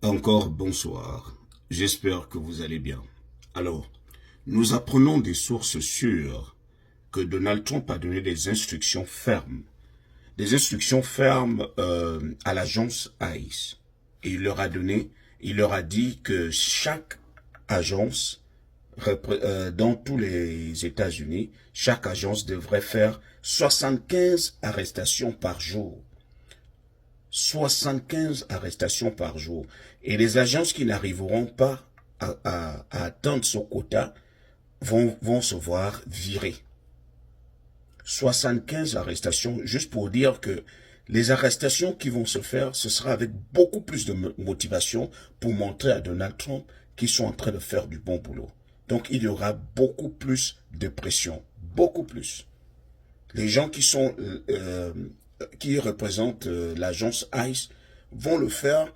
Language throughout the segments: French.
Encore bonsoir, j'espère que vous allez bien. Alors, nous apprenons des sources sûres que Donald Trump a donné des instructions fermes. Des instructions fermes à l'agence ICE. Et il leur a dit que chaque agence, dans tous les États-Unis, chaque agence devrait faire 75 arrestations par jour. 75 arrestations par jour. Et les agences qui n'arriveront pas à atteindre ce quota vont se voir virer. 75 arrestations, juste pour dire que les arrestations qui vont se faire, ce sera avec beaucoup plus de motivation pour montrer à Donald Trump qu'ils sont en train de faire du bon boulot. Donc il y aura beaucoup plus de pression, beaucoup plus. Les gens qui représentent l'agence ICE vont le faire,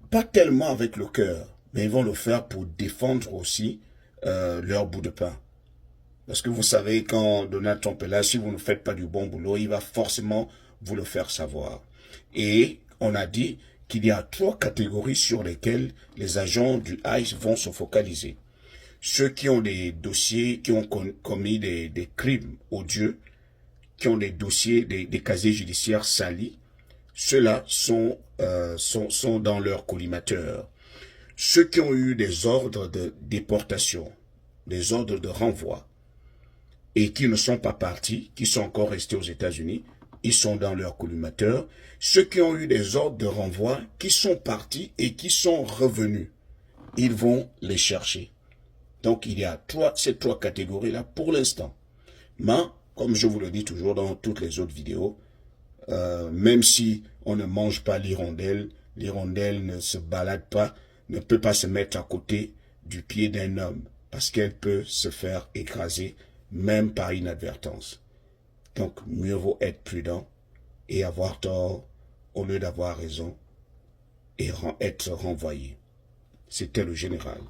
pas tellement avec le cœur, mais ils vont le faire pour défendre aussi leur bout de pain. Parce que vous savez, quand Donald Trump est là, si vous ne faites pas du bon boulot, il va forcément vous le faire savoir. Et on a dit qu'il y a 3 catégories sur lesquelles les agents du ICE vont se focaliser. Ceux qui ont des dossiers, qui ont commis des crimes odieux, qui ont des dossiers, des casiers judiciaires salis, ceux-là sont dans leur collimateur. Ceux qui ont eu des ordres de déportation, des ordres de renvoi, et qui ne sont pas partis, qui sont encore restés aux États-Unis, ils sont dans leur collimateur. Ceux qui ont eu des ordres de renvoi, qui sont partis et qui sont revenus, ils vont les chercher. Donc il y a ces 3 catégories-là pour l'instant. Mais, comme je vous le dis toujours dans toutes les autres vidéos, même si on ne mange pas l'hirondelle ne se balade pas, ne peut pas se mettre à côté du pied d'un homme, parce qu'elle peut se faire écraser, même par inadvertance. Donc, mieux vaut être prudent et avoir tort au lieu d'avoir raison et être renvoyé. C'était le général.